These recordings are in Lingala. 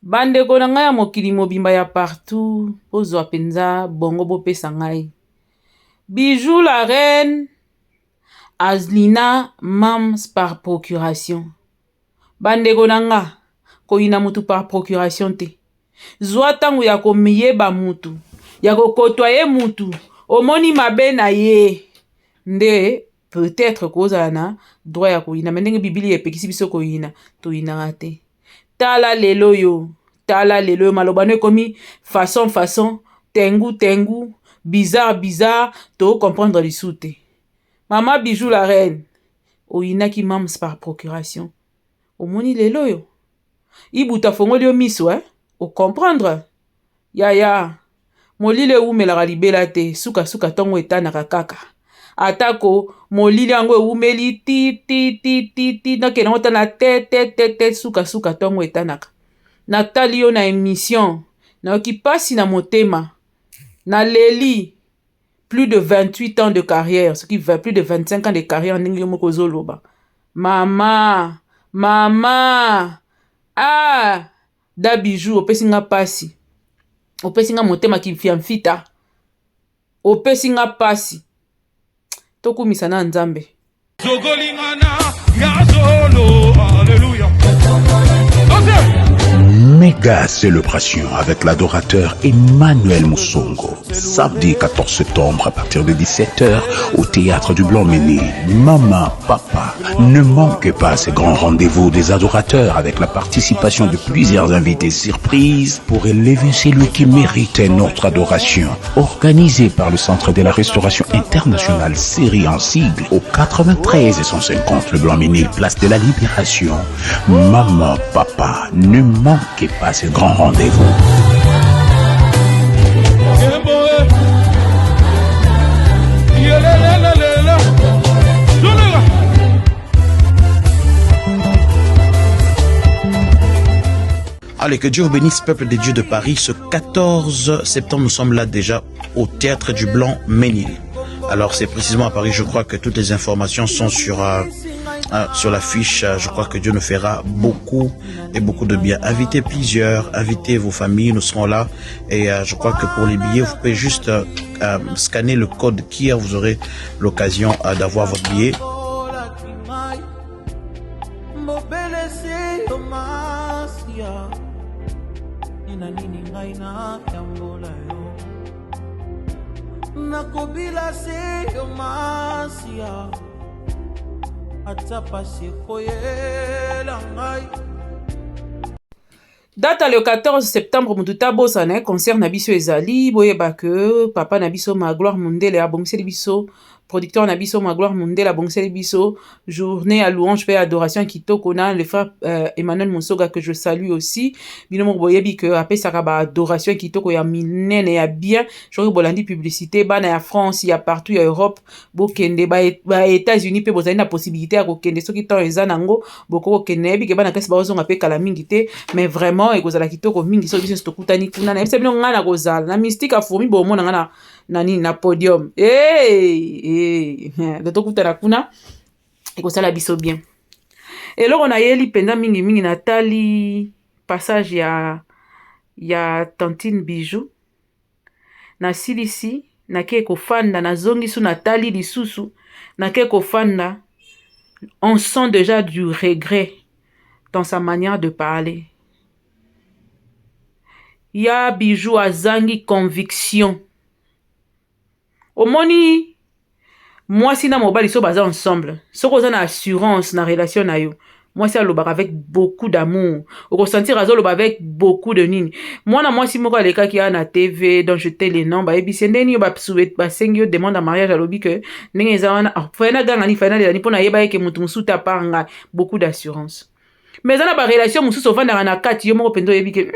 Bandeko na ngai ya mokili mobimba ya partout, ozwa penza bongo bopesa ngai. Bijou la reine, Azlina mams par procuration. Bandeko na nga, koyina mutu par procuration te. Zwa tangu ya komiyeba mutu, ya kokotwaye mutu, omoni mabe na ye. Nde, peut-être kozala na droit ya koyina, mendenge bibili epekisi biso koyina, toyina te. Tala lelo yo, malobano ekomi façon, tengu, bizarre, to comprendre lisu te. Mama Bijou la reine, oyinaki mams par procuration. Omoni lelo yo, ibuta fongoli yo miso, o comprendre. Ya, molile umelaka libela te, suka tongo etanaka kaka. Atako, molile yango umeli ti, noke nango tana te, suka tongo etanaka. Natali yo na émission, na oki pasi na motema, na leli, plus de 28 ans de carrière, ce qui fait plus de 25 ans de carrière, ndenge yo moko zoloba. Mama, da Bijou, opesi nga pasi, opesi nga motema ki fiamfita, opesi nga pasi, tokumisa na nzambe. Zogolingana ya zolo, alléluia. Méga célébration avec l'adorateur Emmanuel Moussongo. Samedi 14 septembre à partir de 17h au théâtre du Blanc-Ménil. Maman, papa, ne manquez pas ces grands rendez-vous des adorateurs avec la participation de plusieurs invités surprises pour élever celui qui méritait notre adoration. Organisé par le Centre de la Restauration Internationale série en sigle au 93 et 150 le Blanc-Ménil, place de la Libération. Maman, papa, ne manquez pas ce grand rendez-vous. Allez, que Dieu vous bénisse, peuple des dieux de Paris. Ce 14 septembre, nous sommes là déjà au théâtre du Blanc-Ménil. Alors, c'est précisément à Paris, je crois que toutes les informations sont sur la fiche. Je crois que Dieu nous fera beaucoup de bien. Invitez plusieurs, invitez vos familles, nous serons là. Et je crois que pour les billets, vous pouvez juste scanner le code KIR, vous aurez l'occasion d'avoir votre billet. Date le 14 septembre mututa bosana concert na biso ezali boyeba que papa na biso Magloire Mundele abongiseli biso producteur na biso Magloire Mundele abongiseli biso journée à louange et adoration kitoko na le frère Emmanuel Monsoga que je salue aussi binomo boyebi que apesaka ba adoration kitoko ya minene ya bien jori bolandi publicité bana ya France ya partout ya Europe bokende ba États-Unis pe bozali na possibilité ya kokende soki temps eza nango boko kokende bi ke bana kasi bazonga pe kala mingi te mais vraiment ekozala kitoko mingi so biso tokutani kuna na yebisa bino nga na kozala na mystique afourmi bomona nga na podium tokutana kuna ekozala biso bien eloko na yeli penza mingi natali passage ya Tantine Bijou na silisi nake kofanda na zongi su natali lisusu nake kofanda on sent déjà du regret dans sa manière de parler. Ya Bijou azangi conviction. Omoni mwasi na mobali so baza ensemble. Soko za na assurance na relation na yo. Mwasi aloba avec beaucoup d'amour. Oko sentir azoloba avec beaucoup de nini. Mwana mwasi moko aleka ki na TV dont je te les noms ba ebisi ndeni yo ba souhaite ba sengi yo demande en mariage alobi que ndenge za wana fana ganga ni fana ni pona yeba ke mutu musuta panga beaucoup d'assurance. Mais za na ba relation mususu ofanda na kati yo moko pendo yebi ke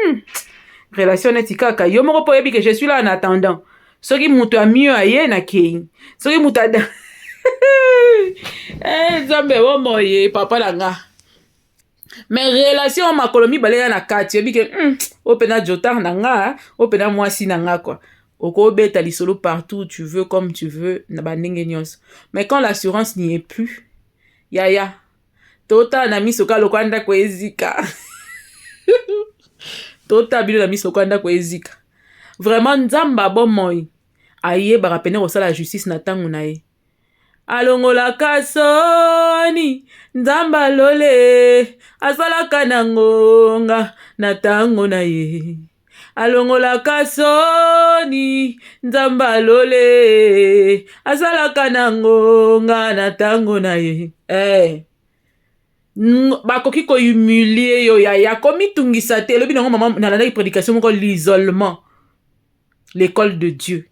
relation neti kaka yo moko po yebi que je suis là en attendant. Soki mutu a mieux aye na kei. Soki mutu ada Zambe wo moye papa langa. Mais relation makolo mibale ya na kati yebi ke opena jotar na nga, opena mwasi na nga quoi. Oko beta lisolo partout tu veux comme tu veux na bandenge nyos. Mais quand l'assurance n'y est plus, ya. Tota na miso ka lokwanda ko ezika. Tota bilo na miso kwanda ko ezika. Vraiment nzamba bon moi. Aye ba rapene ko sala justice na tangu na ye. Alongola kasoni nzamba lole asala kanangonga na tangu na ye. Alongola kasoni nzamba lole asala kanangonga na tangu na ye. Bakoki ko humilier yo ya komi tungisa te lobi nango mama na prédication moko l'isolement. L'école de Dieu.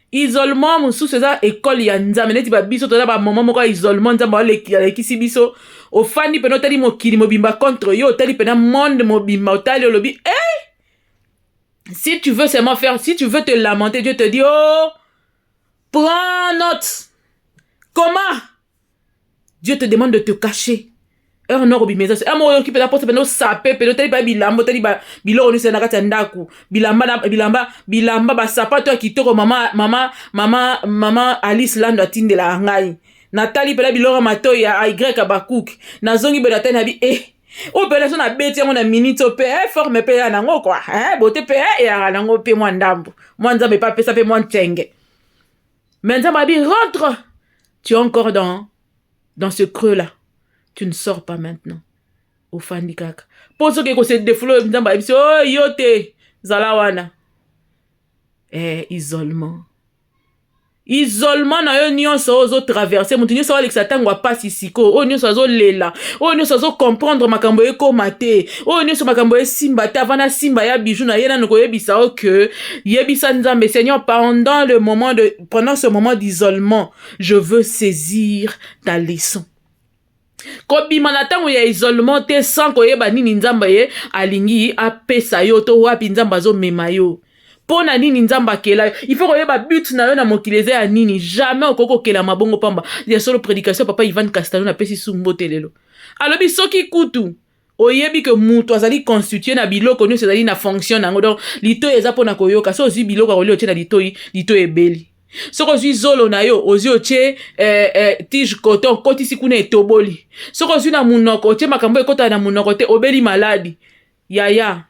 Isolement mususu eza école ya nzambe neti ba biso toza ba moment moko isolement nzambe alekisi biso ofandi pena otali mokili mobimba contre yo otali pena monde mobimba otali olobi si tu veux seulement faire, si tu veux te lamenter, Dieu te dit oh prends note. Comment? Dieu te demande de te cacher. Non obimeza mo qui peut apporter pena sapé pena otali ba bilamba otali ba biloko ni sena kati ndaku bilamba ba sapato ya kitoko mama Alice Lando atinde la ngai Nathalie pena biloko mato ya Y Bakuk nazongi be datana bi o pena so na beti yango na minute o pe forme pe ya nango quoi bote pe ya nango pe mo ndambo mo nzambe pa pesa pe mo ntenge mais nzambe bi rentre, tu es encore dans ce creux là. Tu ne sors pas maintenant. Au fandi kaka. Pour ceux qui se défouler, oh yote zalawana. Isolement. Isolement na yo nyonso ozo traverser. Mutu nyonso Alex atangwa pasi siko. O nyonso azo lela. O nyonso azo comprendre makambo eko mate. O nyonso makambo e simba te avana simba ya bijou na yena noko yebisa o que yebisa nzambe Seigneur pendant ce moment d'isolement, je veux saisir ta leçon. Kobima na tango ya isolement te sans koyeba nini nzamba ye alingi apesa yo to wapi nzamba zo mema yo pona nini nzamba kela il faut koyeba but na yo na mokileze ya nini jamais okoko kela mabongo pamba ya solo prédication papa Ivan Castano na pesi sumbo telelo alobi soki kutu oyebi que mutu azali constitué na biloko nyonso ezali na fonction nango donc lito eza pona koyoka so ozi biloko akoli otie na lito ebeli soko zwi zolo na yo ozi otie tige coton kotisi kuna etoboli soko zwi na munoko otie makambo ekota na munoko te obeli maladi yaya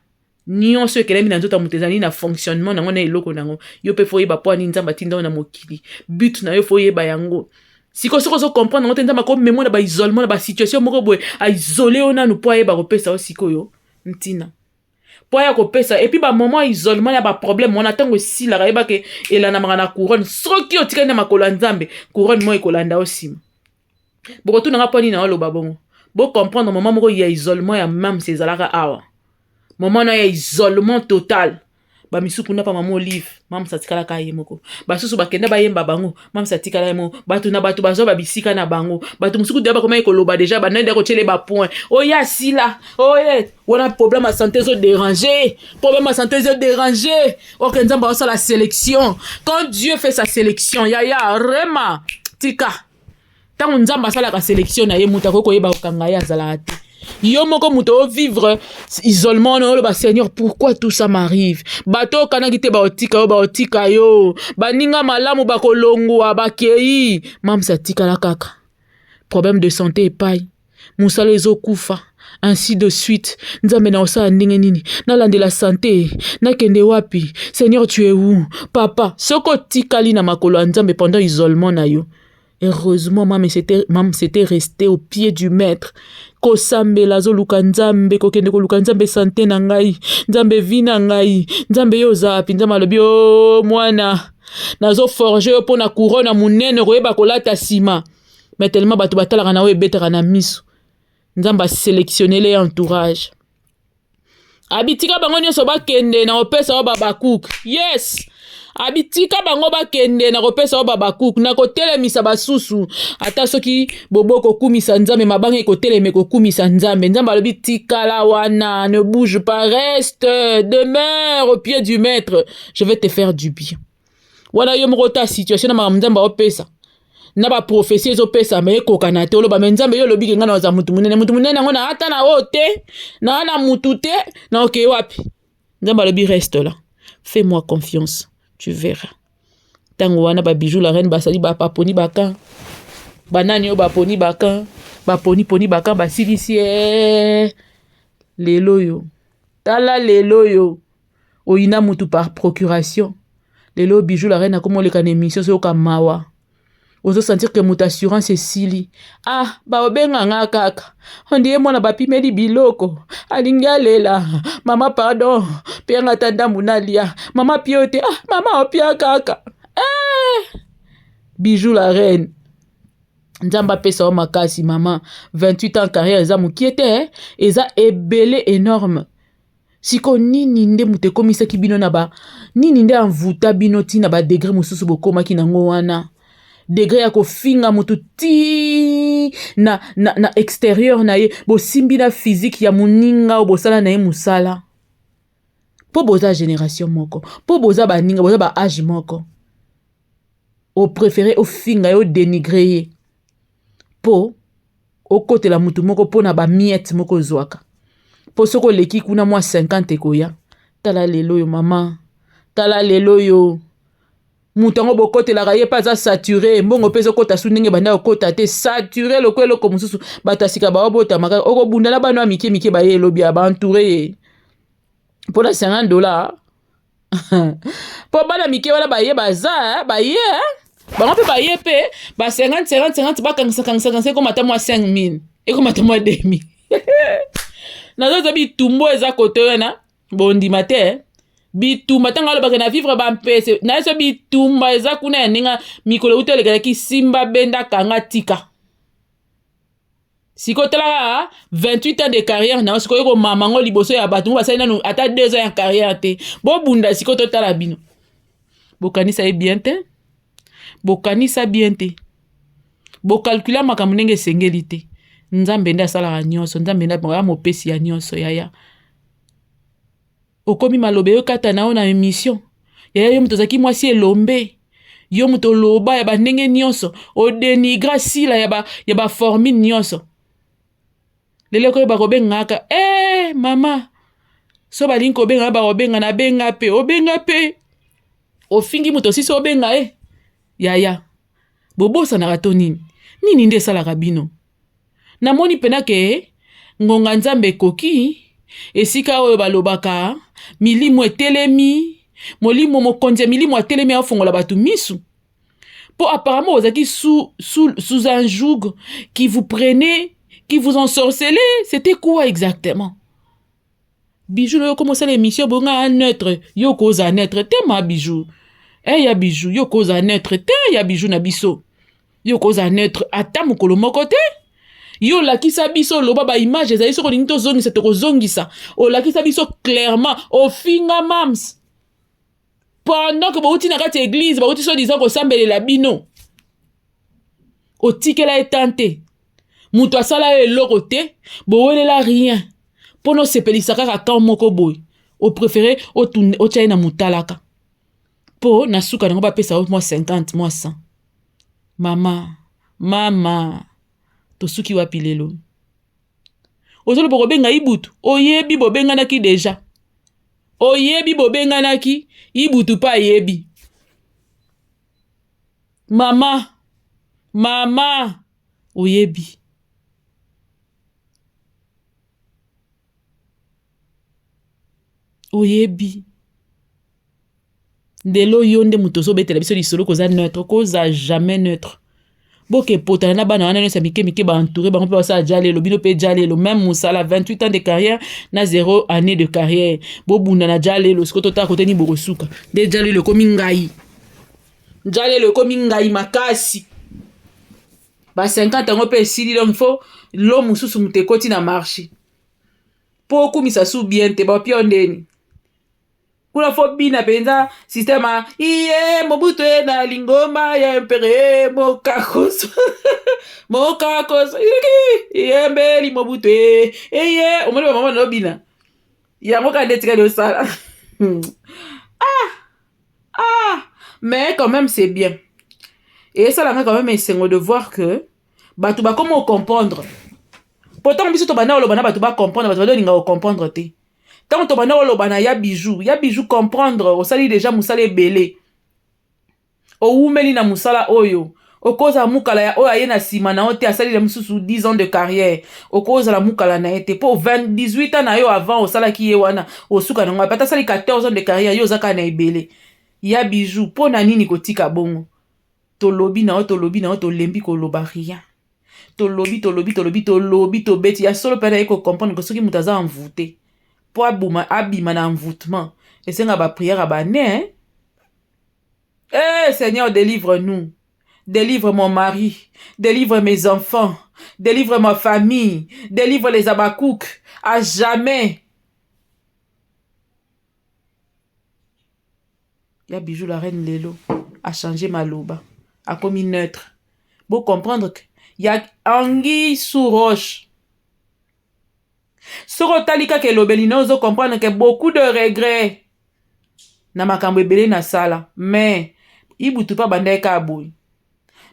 nyonso ekelemi na nzota mutu ezali na fonctionnement nango na eloko nango yo mpe fo yeba po ani nzambe atinda na mokili but na yo fo yeba yango siko soko zo comprendre nango te nzambe akomema na baisolement na basituation moko boye aisole yo nanu po ayeba kopesa yo sikoyo ntina po ya kopesa et puis ba moment isolement ya ba problème on attend aussi la rayeba ke elana mangana couronne soki otikana makolo nzambe couronne mo ekolanda aussi boko tu na poni na olo babongo bo comprendre moment moko ya isolement ya même ces alaka awa moment na ya isolement total ba misuku na pa mama olive mam satikala ka yemoko ba susu bakenda ba yemba bango mam satikala yemo batu na batu bazo ba bisika na bango batu musuku de ba koma ekoloba déjà ba nende ko tchele ba point oya sila oye on a problème à santé zo déranger ok nzamba ça la sélection quand Dieu fait sa sélection ya rema tika tant nzamba ça la sélection na ye mutako ko yeba okanga ya zalati yo moko muto vivre isolement no ba Seigneur pourquoi tout ça m'arrive bato kana kite ba otika yo baninga malamu ba kolongwa bakei mam sa tika la kaka problème de santé epai musala ezokufa ainsi de suite nzambe na osa ndenge nini na lande la santé na kende wapi Seigneur tu es où papa soko tikali na makolo nzambe pendant isolement na yo. Heureusement, maman s'était resté au pied du maître. Kosambe lazo luka nzambe kokende ko luka nzambe santé na ngai nzambe vi na ngai nzambe yo zapi nzambe alobi o mwana nazo forger yo pona couronne munene koyeba kolata sima mais tellement batu batalaka na we betaka na miso nzambe a sélectionné les entourage abitika bango nyonso bakende na opesa o babakuk yes abitika bango bakende na kopesa o babakuk na kotelemisa basusu ata soki boboko kumisa nzambe mabanga ekoteleme kokumisa nzambe nzambe alobi tikala wana ne bouge pas reste demeure au pied du maître je vais te faire du bien wana yo moko situation na makambo nzambe opesa na ba prophétie ezopesa me ekoka na te oloba me nzambe yo lobi kenga na za mutu munene ngo na ata na ote na mutu te na oke wapi nzambe alobi reste là fais-moi confiance. Tu verras. Tango wana ba bijou la reine basali ba paponi baka. Banani yo ba poni baka. Ba poni baka ba silisi lelo yo. tala lelo yo oyina mutu par procuration lelo Bijou la reine a comme les émission so kamawa ozo sentir que mutu assurance sili ah ba obenga nga kaka ondie mona bapimeli biloko alingalela mama pardon pianga tanda munalia mama piote ah mama opia kaka Bijou la reine Nzamba pesa o makasi mama 28 ans carrière eza mukiete eza ebele énorme siko nini nde mute komisa ki bino na ba nini nde envuta bino ti na ba degré mususu bokoma ki nango wana degré ya kofinga mutu ti na extérieur na ye bosimbi na physique ya muninga o bosala na ye musala po boza génération moko po boza baninga boza ba âge moko o préféré o finga yo dénigrer ye po o kote la mutu moko po na ba miette moko zwaka po soko leki kuna mwa 50 koya tala lelo yo mama tala lelo yo mutu ngo bokote la raye pas saturé mbongo peso kota su ndenge banda okota te saturé lokelo ko mususu batasika ba obota maka oko bunda na bano amike mike ba ye lobi ba entouré pour la $50 po bana mike wala ba ye baza ba ye bango pe ba ye pe ba 50 ba kangisa ko mata mwa 5000 et ko mata mwa 2000 nazo bitumbo eza koto yana bondi mate bitumba tanga lo bakena vivre ba mpese na eso bitumba eza kuna ya ninga mikolo utelekela ki simba benda kanga tika siko tala 28 ans de carrière na siko yoko mamango liboso ya batu basali nanu ata 2 ans ya carrière te bo bunda siko totala bino bokanisa e bien te bokanisa bien te bocalcula makambo ndenge esengeli te Nzambe nde asalaka nyonso Nzambe nde ya mopesi ya nyonso yaya okomi malobe yo kata na ona émission yaya yo muto zaki mwasi elombe yo muto loba ya bandenge nyonso o denigra sila ya ba formule nyonso lelo ko ba kobengaka mama so balingi kobenga ba obenga na benga pe obenga pe ofingi muto sisi obenga yaya bobosa na rato nini nde salaka bino namoni pena ke ngonga Nzambe koki esika oyo balobaka milimo etelemi molimo mokonzi milimo atelemi afongola batu misu po apparemment ozaki sous un joug qui vous prenait qui vous ensorcelait c'était quoi exactement Bijou yo commencé l'émission bonga neutre yo koza neutre te ma Bijou ya Bijou yo koza neutre te ya Bijou na biso yo koza neutre ata mokolo moko te yo lakisa biso loba ba image ezali soko lingi tozongisa tokozongisa o lakisa biso clairement o finga mams pendant que bauti na kati église bauti so disant kosambelela bino o tikela etante mutu asala eloko te bowelela rien pono sepelisa kaka kan moko boy o préféré o tchaina mutalaka po na suka nango bapesa moi 50 moi 100 mama tosuki wapi lelo ozolo bobenga ibutu oyebi bobenganaki deja oyebi bobenganaki ibutu pa yebi mama oyebi ndelo yonde mutozo betela biso lisolo koza neutre koza jamais neutre boke potana na bana wana nesa mike ba entouré ba mpe sa jalelo bino pe jalelo même musala 28 ans de carrière na 0 année de carrière bo bunda na jalelo sikoto ta kote ni bokosuka de jalelo komi ngai makasi ba 50 ans pe sili donc faut l'homme mususu mutekoti na marché po kumisa su bien te ba pio ndeni kuna fo bina penza sistema iye Mobutu na lingoma ya impere mokakoso iye mbeli Mobutu iye omoni ba mama no bina ya moka ndetika de sala mais quand même c'est bien et ça là quand même c'est de voir que batu ba comment comprendre pourtant biso to bana lo bana batu ba comprendre batu ba linga comprendre te tant to bana lo bana ya Bijou comprendre o sali déjà musala ebele o umeli na musala oyo okoza mukala ya oyo aye na sima na yo te asalile mosusu 10 ans de carrière okozala mukala na ye te po 18 ans na yo avant osalaki ye wana osuka nango ata asali 14 ans de carrière yo ozaka na ebele ya bijou mpo na nini kotika bongo tolobi na yo tolembi koloba rien tolobi tobeti ya solo mpe na ye kocomprendre ke soki moto aza envoûté mpo abima na envoûtement esenga bapriere bane Seigneur, délivre-nous. Délivre mon mari. Délivre mes enfants. Délivre ma famille. Délivre les Abakouk. À jamais. Ya bijou la reine Lelo a changé ma loba. A commis neutre. Pour comprendre que y a anguille sous roche. Soro talika ke lobelino zo comprendre que beaucoup de regrets. Na makambo ebele na sala. Mais ibutu pa bandai ka boy.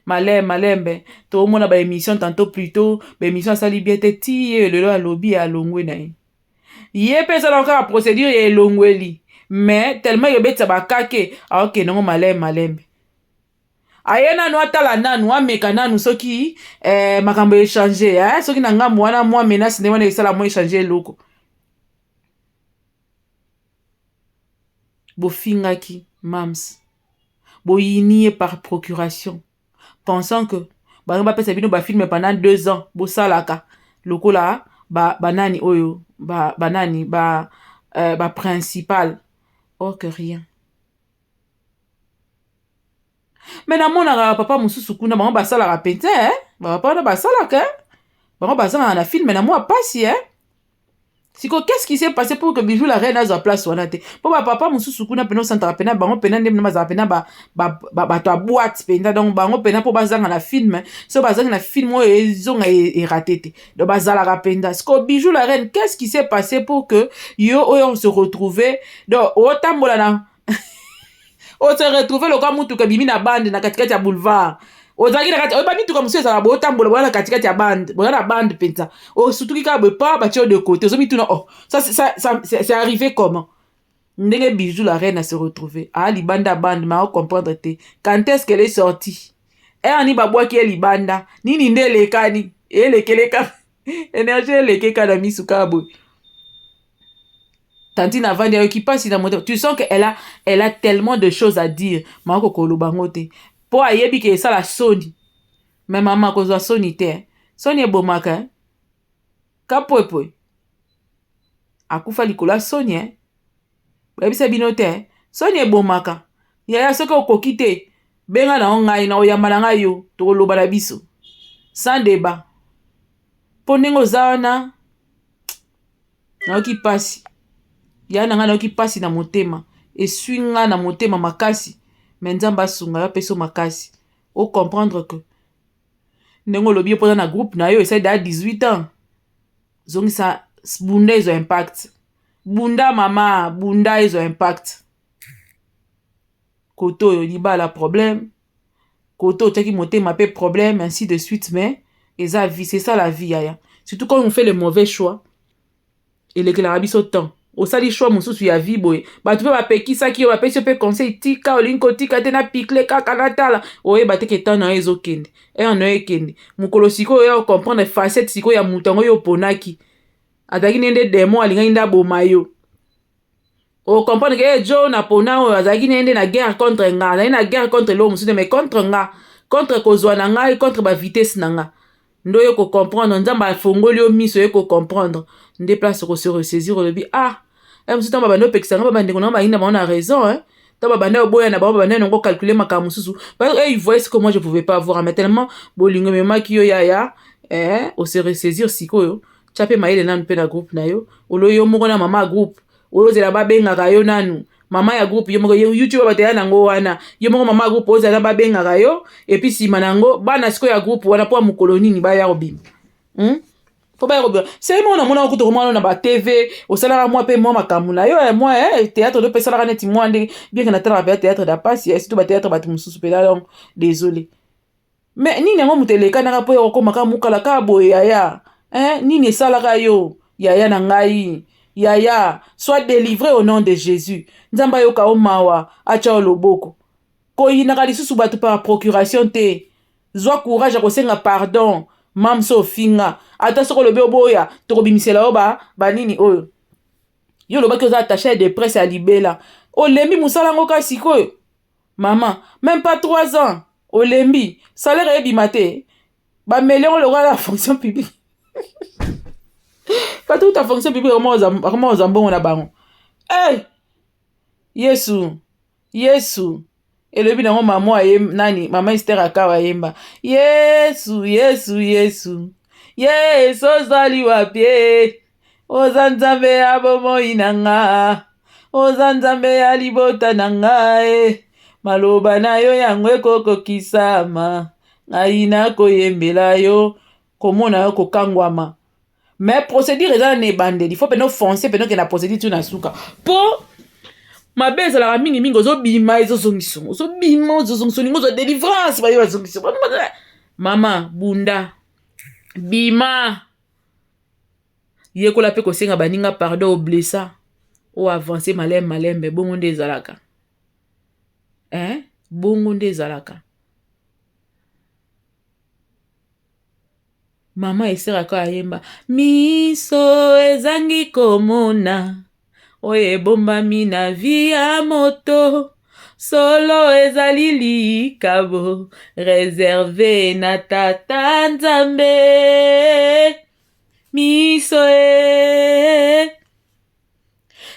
Malembe. To mona ba émission tantôt plus tôt. Ba émission sali bien te ti lelo a lobby a longwe na ye. Ye pesa na encore procédure ye longweli. Mais tellement yo betsa ba kake. Ah ok non malembe. Ayena no atala nanu ameka nanu soki makambo échanger soki na ngambo wana moi menace ne wana esala moi échanger loko. Bofingaki mams. Boyinié par procuration. Pensant que ba pesa bino ba filmer pendant 2 ans. Bosalaka. Lokola banani oyo. Banani ba principal. Or que rien. Mais na mona papa mususu kuna bango basalaka pente papa na basalaka bango bazanga na film na moi pasi siko qu'est-ce qui s'est passé pour que bijou la reine a place wana te po papa mususu kuna pena centre pena bango pena ndem na bazala pena ba to boîte pena donc bango pena po bazanga na film so bazanga na film o ezonga raté te donc bazala penda siko bijou la reine qu'est-ce qui s'est passé pour que yo on se retrouver donc otambola na on se retrouve le comme mutu kabimi na bande na katikati ya boulevard ozaki na kati oba mitu comme ça ça botambola bona katikati ya bande bona bande penza o surtout ka pas batio de côté ozo mitu na ça c'est arrivé comment ndenge bijou la reine a se retrouver a libanda bande ma comprendre te quand est-ce qu'elle est sortie ani babwa ki libanda nini ndele kani elekeleka énergie elekeka na misuka boy. Tantine avant de qui passe dans moto. Tu sens qu'elle a tellement de choses à dire. Mako kolobangote. Pour ayebi que ça la Sony. Mais maman kozwa Sony te. Sony bomaka. Kapoepoe. Akufa likola Sony Baby sabinote. Sony bomaka. Ya soko okokite. Benga na ngai na oyamba na yo to koloba na biso. Sans débat. Ponengo zawana. Na qui passe. Ya na ngana ki pasi na motema eswinga na motema makasi menzamba sunga ya peso makasi o comprendre que nengo lobi poza na groupe na yo essaie da 18 ans zongi sa bunda izo impact bunda mama bunda izo impact koto yo libala problème koto teki motema pe problème ainsi de suite mais eza vie c'est ça la vie ya surtout quand on fait le mauvais choix et les clarabiso temps osali choix mususu ya vie boye batu pe bapekisaki yo bapesi pe conseil tika olinko tika te na pikle kaka na tala oyeba te ke temps na yo ezokende na yo ekende mokolo sikoyo oyo comprendre facette sikoyo ya moto yango yo oponaki azalaki nende demo alingaki nde aboma yo ocomprendre ke jo na pona oyo azalaki nende na guerre contre nga azalaki na guerre contre lo mosusu mais contre nga contre kozwa na ngai contre bavitesse na nga ndo yo kocomprendre nzambe afongoli yo miso yo kocomprendre nde place ko se ressaisir olobi mususu ntango babanda opekisanga babandeko nango bayinda bango na raison ntango babanda oboya na bango babanda nango calculer makambo mosusu ils voyaient ce que moi je pouvais pas voir mais tellement bolingo memaki yo yaya o se ressaisir sikoyo tia mpe mayele nanu mpe na groupe na yo olo yo moko na mama ya groupe ozela babengaka yo nanu mama ya groupe yo moko youtube bateya nango wana yo moko mama ya groupe ozela babengaka yo epuis nsima nango bana sikoyo ya groupe wana mpo ya mokolo nini baya kobima faut pas robert c'est moi na mona ko to mona na ba TV au salaire moi pe moi makambu na yo moi théâtre de pesa la neti moi bien que na théâtre théâtre da passe et surtout ba théâtre ba mususu pe donc désolé mais nini ngo muteleka na po ko makamu kala ka boye yaya nini sala ka yo yaya na ngai yaya soit délivré au nom de Jésus nzamba yo ka o mawa acha loboko ko yina ka lisusu batu par procuration te zwa courage akosenga pardon mamso finga ata soko lobe oboya tokobimisela oba banini oyo yo lobaki oza attaché de presse ya libela olembi musala ngo kasi koyo mama même pas 3 ans olembi salaire ebima te bameliongo lokola la fonction publique patu ta fonction publique comment oza mbongo na bango yesu elobi nango mama nani mama Esther akawa yemba yesu ozali wapi oza nzambe ya bomoi na nga oza nzambe ya libota na ngai maloba na yo yango ekokokisama ngai nakoyembela yo komona yo kokangwama mais procédure eza na ebandeli fo pene ofonce pene okenda procédure tu na suka po mabe ezalaka mingimingi ozobima ezozongiso olingo ozwa délivrance baye bazongiso mama bunda bima yekola mpe kosenga baninga pardon oblessa oavance malembe bongo nde ezalaka bongo nde ezalaka mama eseraka ayemba miso ezangi komona oyo ebombami na vi ya moto solo ezali likabo reserve na tata nzambe miso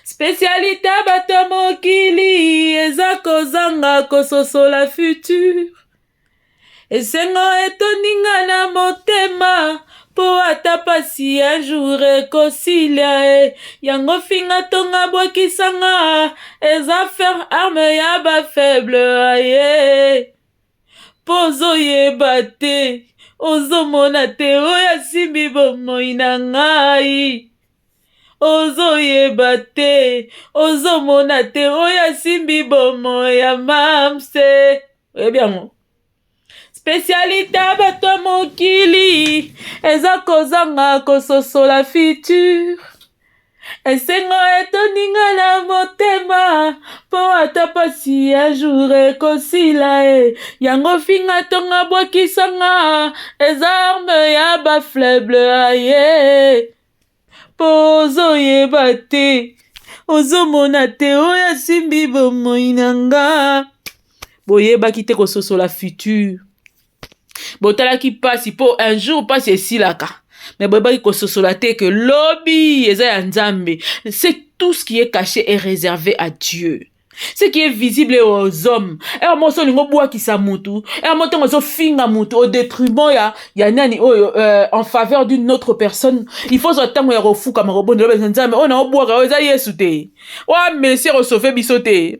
spécialité bato mokili eza kozanga kososola futur esengo etoninga na motema po ata pasi un jour ekosilia yango finga tonga bwakisanga eza faire arme ya bafaible aye po ozoyeba te ozomona te oyo asimbi bomoi na ngai ozoyeba te ozomona te oyo asimbi bomoi ya mamse oyebi yango spécialité bato mokili eza kozanga kososola futur esengo etoninga na motema po ata pasi un jour ekosila yango finga tonga bwakisanga eza arme ya bafaible aye po ozoyeba te ozomona te oyo asimbi bomoi na nga boyebaki te kososola futur botalaki pasi po un jour pasi esilaka mais boyebaki kososola te que lobi eza ya nzambe. C'est tout ce qui est caché est réservé à Dieu. Ce qui est visible aux hommes. Et moi so lingo bua ki sa mutu. Et moi tongo so finga mutu au détriment ya nani en faveur d'une autre personne. Il faut so tango ya rofu kama robonde lobe nzambe. On a bua ka eza Yesu te. Wa monsieur resofe biso te.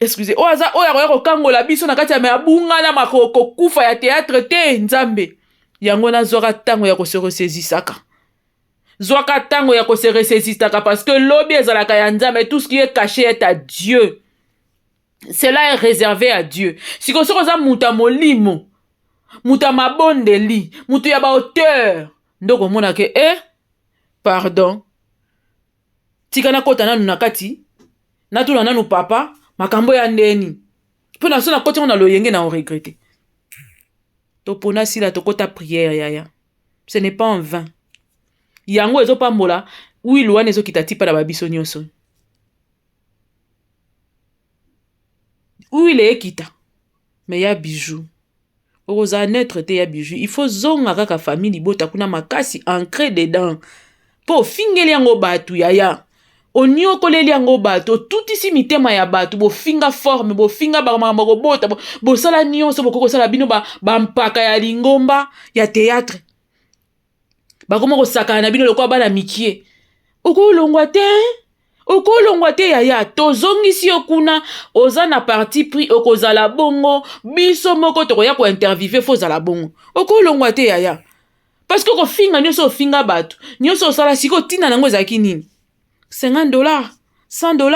Excusez. Oza oya ko kangola biso na kati ya abunga na makoko kufa ya théâtre te nzambe. Yango na zora tango ya ko se ressaisisaka. Zwaka tango ya ko se ressaisisaka parce que lobi ezalaka ya nzambe, tout ce qui est caché est à Dieu. Cela est réservé à Dieu. Si ko sokoza muta molimo, muta mabondeli, mutu ya ba auteur, ndoko mona ke pardon. Tika na kota nanu nakati, natula nanu papa, makambo ya ndeni. Pona sona koti on a lo yenge na on regrette. Topona sila tokota prière yaya. Ce n'est pas en vain. Yango ezo pambola, oui loin ezo kitatipa na babiso nyonso. Oui le kita. Mais ya bijou. Oza neutre te ya bijou. Il faut zonga kaka famille bota kuna makasi ancré dedans. Po fingeli yango batu yaya. Onyo koleli yango batu, tout ici mitema ya batu, bo finga forme, bo finga ba bota, bo sala nyonso bo koko sala bino ba mpaka ya lingomba ya théâtre. Bakoma ko sakana bino lokwa bana mikie. Okolongwa te yaya tozongisi okuna oza na parti pris okozala bongo biso moko to ya ko interviewer fo zala bongo. Okolongwa te yaya. Parce que ko finga nyonso finga batu, nyonso sala siko tina nango ezaki nini? $50, $100.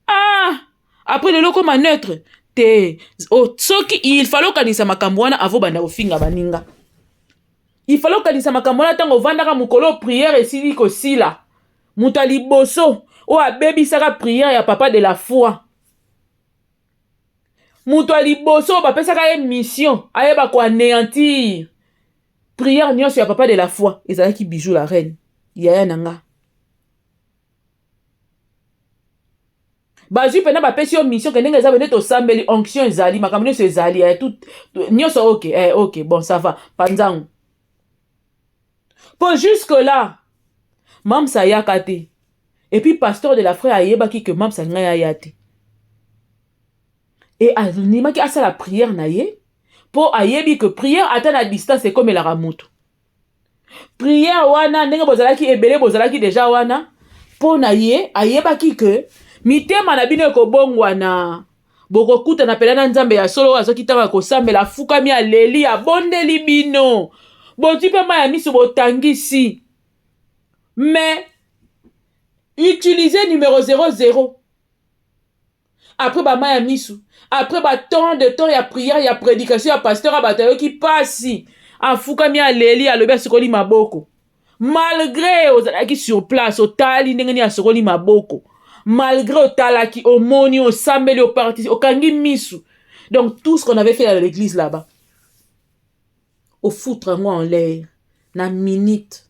Ah! Après le loko ma neutre. Te. Oh, soki il fallait kanisa makambo wana avo banda ofinga baninga. Il fallait kanisa makambo wana tango vandaka mukolo prière esili ko sila. Mutali boso o abebi saka prière ya papa de la foi. Mutu aliboso bapesaka ye mission ayeba ko anéantir prière nyonso ya papa de la foi ezalaki Bijou la reine yaya nanga bazwi pena bapesi yo mission ke ndenge eza bende tosambeli onction ezali makambo nyonso ezali tout nyonso ok bon ça va panzango pour jusque là mamsa ayaka te et puis pasteur de la frère ayebaki que mamsa ngai aya te et animaki asala prière na ye po ayebi que prière ata na distance ekomelaka mutu prière wana ndenge bozalaki ebele bozalaki deja wana po na ye ayebaki que mitema na bino ekobongwana bokokutana pela na nzambe ya solo azoki tanga kosambela afukami aleli abondeli bino bozwi mpe ma ya miso botangisi mais utilisez numéro 00 après bama ya miso après tant de temps ya prière ya prédication ya pasteur abatayoki pasi afukami aleli alobi asokoli maboko malgré ozalaki sur place otali ndenge nini asokoli maboko malgré otalaki omoni osambeli opartisi okangi misu donc tout ce qu'on avait fait dans l'église là-bas au foutre moi en l'air na minute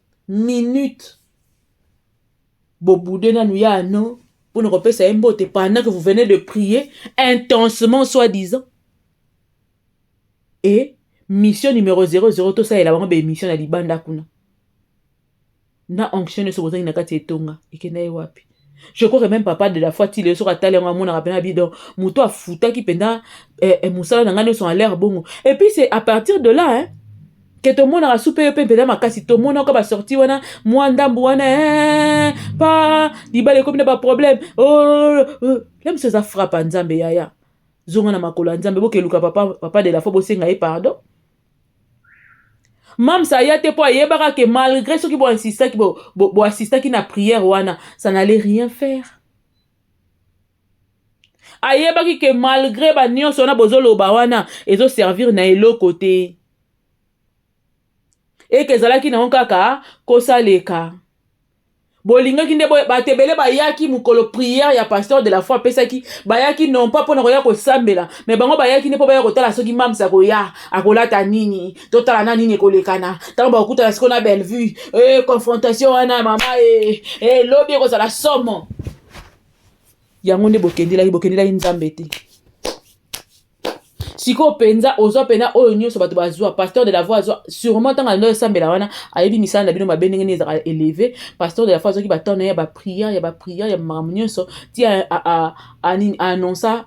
boboudé na nuya no pour ne repasser un mbote pendant que vous venez de prier intensement soi-disant et mission numéro 00 tout ça est là-bas mission na libanda kuna na onction ne se bozangi na kati etonga ekenda wapi je crois que même papa de la foi ti le sera talé en mona rapena bidon muto afuta ki penda musala na ngane sont en l'air bongo et puis c'est à partir de là hein que tout le monde a soupé penda makasi tout le monde ka ba sorti wana mwandambu wana pas dibale comme pas problème même ces a frappe nzambe yaya zonga na makolo nzambe bokeluka papa de la foi bosenga e pardon Mam sa yate po ayebaka que malgré ce qui bo insister qui bo assister qui na prière wana ça n'allait rien faire ayebaki que malgré ba nyonso na bozolo ba wana ezo servir na elo côté et que zalaki na onkaka kosaleka bolinga kinde batebele bayaki mukolo prière ya pasteur de la foi pesaki bayaki non pas pour na ko sambela mais bango bayaki ne po baya kotala soki mamsa ko ya akolata nini totala na nini kolekana tango bakuta na sikona belle vue confrontation wana mama lobi ko sala somo yango nde bokendela nzambe te siko penza ozo pena oyo nyonso bato bazwa pasteur de la foi azwa sûrement tanga ndo sambela wana ayebi misala na bino mabendenge ne ezaka élevé pasteur de la foi azoki batona ya ba prière ya mamunyoso ti annonça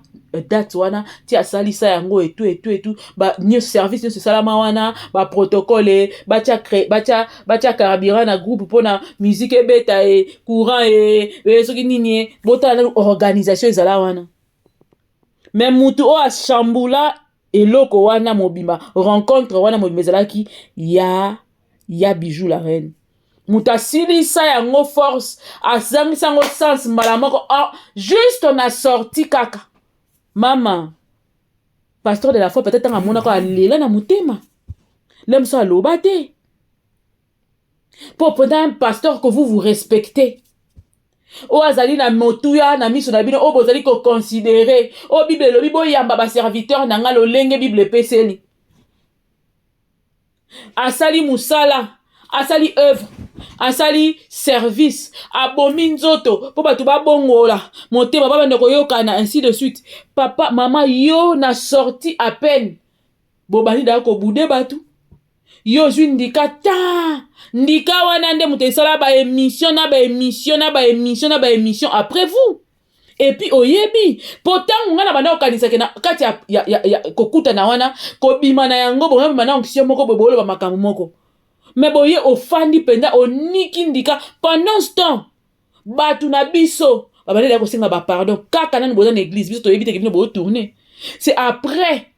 date wana ti asalisa yango et tout ba nyonso service nyonso salama wana ba protocole batia carburant na groupe pona musique ebeta courant soki nini botala organisation ezala wana mais mutu o ashambula eloko wana mobimba rencontre wana mobimba ezalaki ya Bijou la reine mutu asilisa yango force azangisa yango sens mbala moko juste on a sorti kaka mama pasteur de la foi peut-être amonako alela na motema lemso aloba te pour pendant un pasteur que vous respectez o azali na motuya na miso na bino o bozali ko considérer o bible lobi boyamba ba serviteur na nga lolenge bible peseli asali musala asali œuvre asali service abomi nzoto po batu babongola motema babanda koyokana ainsi de suite papa mama yo na sorti à peine bobani da ko bude batu yo zwi ndika wana nde mutu esala ba émission après vous et puis oyebi pourtant nga na banda okanisa ke na kati ya kokuta na wana kobima na yango boma na onction moko bobolo ba makambo moko mais boye ofandi penda oniki ndika pendant ce temps batu na biso babandela kosenga ba pardon kaka nani boza na église biso toyebi te ke bino bo tourner c'est après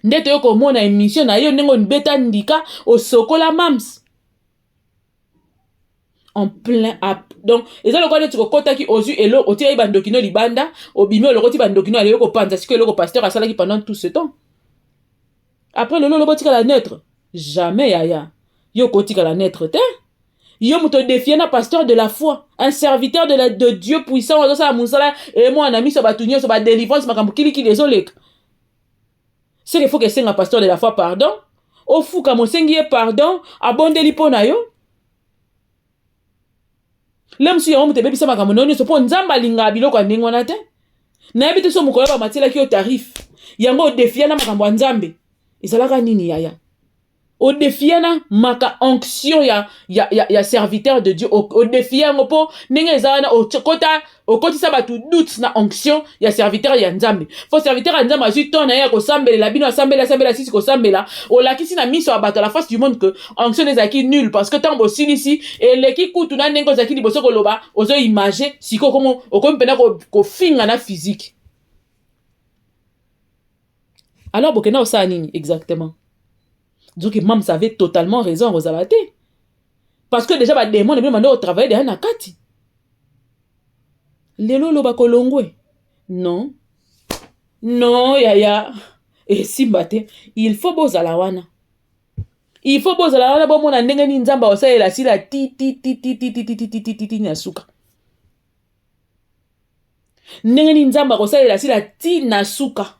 ndete yo komona émission na yo ndenge onibeta ndika osokola mams en plein donc eza lokwa neti kokotaki ozwi elo otia bandokino libanda obimi olokoti bandokino ale yo kopanza siko eloko pasteur asalaki pendant tout ce temps après lelo lobotika la neutre jamais yaya yo kotika la neutre te yo muto défier na pasteur de la foi un serviteur de Dieu puissant ozo sala musala et moi na miso batu nyonso ba délivrance makambo kili ezoleka c'est qu'il faut que c'est un pasteur de la foi pardon. Au fou ka mosengi pardon, abondeli po na yo. L'homme si on te bébé ça makambo noni so po nzamba linga biloko ndenge wana te. Na yebite so mukolo ba matela ki o tarif. Yango defia na makambo nzambe. Ezalaka nini yaya? Au défiana maka onction ya serviteur de Dieu au défiant po ninga ezana au koti sa batu doute na onction ya serviteur ya nzambe fo serviteur ya nzambe azu tona ya ko sambela bino sambela sisi ko sambela o lakisi na miso ya bato à la face du monde que onction ezaki nul parce que tant bosili ici et leki kutu na nengo zaki liboso ko loba ozo image siko komo okomi pena ko finga na physique. Alors bokena osa nini exactement? Donc, maman avait totalement raison, Rosalate. Parce que déjà, les démons, ils me demandent au travail derrière Nakati. Lelo lo bakolongwe. Non. Non, yaya. Et si mbate, il faut bozalawana. Il faut bozalawana, bon, mon andenge ni nzamba, osa ela si la ti nasuka. Ndenge ni nzamba, osa ela si la ti nasuka.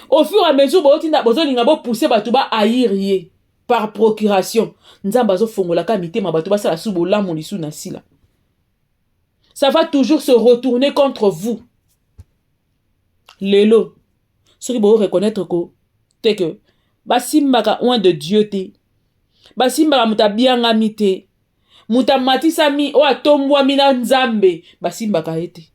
Au fur et à mesure, vous pousser batuba haïr par procuration. Nzamba zo fongola kamite ma batuba sala subo la molisu na sila. Ça va toujours se retourner contre vous. Lelo. Ce qui vous reconnaître que basimbaka oin de Dieu te. Basimbaka muta bianga mite. Muta matisa mi o atombwa mina nzambe basimbaka ete.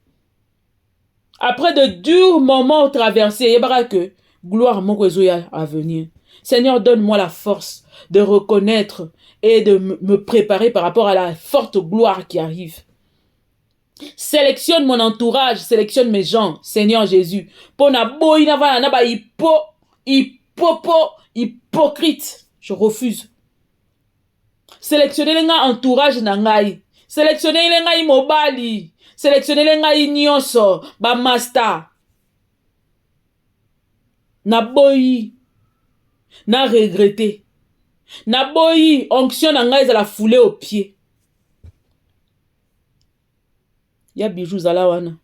Après de durs moments traversés, il y a que gloire mon réseau à venir. Seigneur, donne-moi la force de reconnaître et de me préparer par rapport à la forte gloire qui arrive. Sélectionne mon entourage, sélectionne mes gens, Seigneur Jésus. Pour na boina va na ba hypocrite, je refuse. Sélectionner les entourage na ngai, sélectionner les ngai mobali. Sélectionner les ngai nyonso ba master na boyi na regretter na boyi onction na ngai za la fouler au pied ya bijou zala wana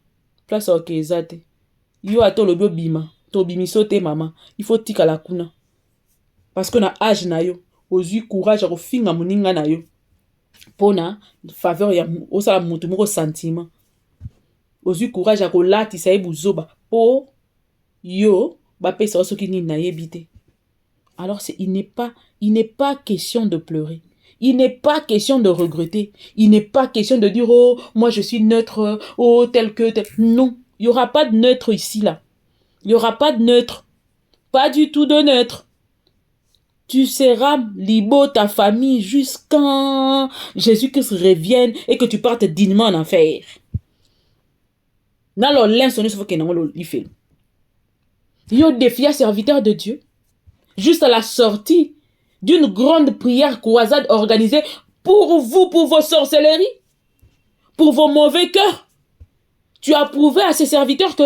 place okezate yo atolo bima to bimiso te mama il faut tika la kuna parce que na âge na yo ozui courage ko finga muninga na yo pona faveur ya osala mutu moko sentiment ozu courage à kolati sa ebuzoba po yo ba pesa osoki ni na yebite. Alors il n'est pas question de pleurer. Il n'est pas question de regretter. Il n'est pas question de dire oh moi je suis neutre oh tel que tel. Non, il y aura pas de neutre ici là. Il y aura pas de neutre. Pas du tout de neutre. Tu seras libo ta famille jusqu'à Jésus-Christ revienne et que tu partes dignement en enfer. Dans le lin sonné sur le fait. Yo défia serviteur de Dieu juste à la sortie d'une grande prière croisade organisée pour vous, pour vos sorcelleries, pour vos mauvais cœurs. Tu as prouvé à ces serviteurs que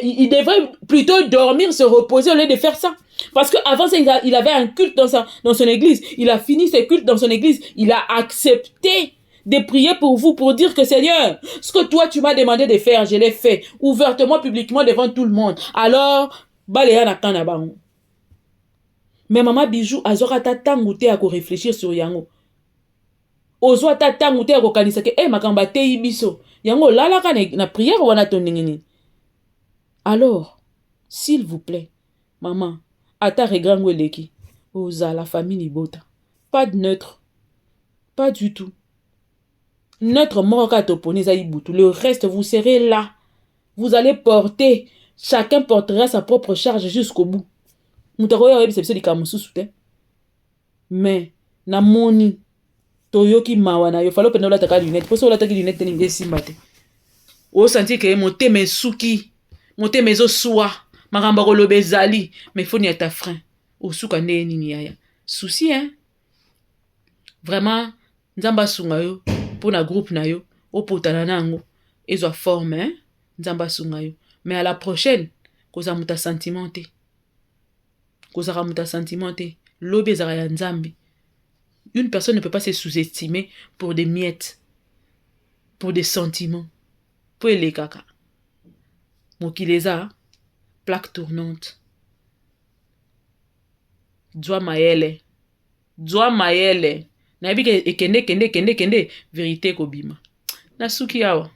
ils devraient plutôt dormir, se reposer au lieu de faire ça. Parce qu'avant ça, il avait un culte dans son église. Il a fini ses cultes dans son église. Il a accepté de prier pour vous, pour dire que Seigneur, ce que toi tu m'as demandé de faire, je l'ai fait, ouvertement, publiquement, devant tout le monde. Alors, baléa na kanabango. Mais maman bijou, azora ta tangouté à réfléchir sur yango. Ozo ta tangouté à kanisa ke makamba te ibiso. Yango lala ka na prière wana toningini. Alors, s'il vous plaît, maman, ata regrango leki. Oza la famille ni bota. Pas de neutre. Pas du tout. Notre mort toponeza ibutu. Le reste, vous serez là. Vous allez porter. Chacun portera sa propre charge jusqu'au bout. Mais, na moni, toyoki mawana, yo falo pena taka lunette. Poso la taka lunette ni simbate. O senti que monte mes souki, monte mes osua, maramba kolo bezali, mais faut ni ta frein. O souka ne ni yaya. Souci hein. Vraiment, nzamba sunga yo. Pour na groupe na yo, au potana nango, ezo forme, hein, nzamba sunga yo. Mais à la prochaine, koza muta sentimenté. Koza muta sentimenté. Lobe zara ya nzambi. Une personne ne peut pas se sous-estimer pour des miettes, pour des sentiments. Pour les kaka. Mokileza, plaque tournante. Dwa mayele. Dwa mayele. Na yebi ke ekende, kende, vérité kobima. Na suki awa.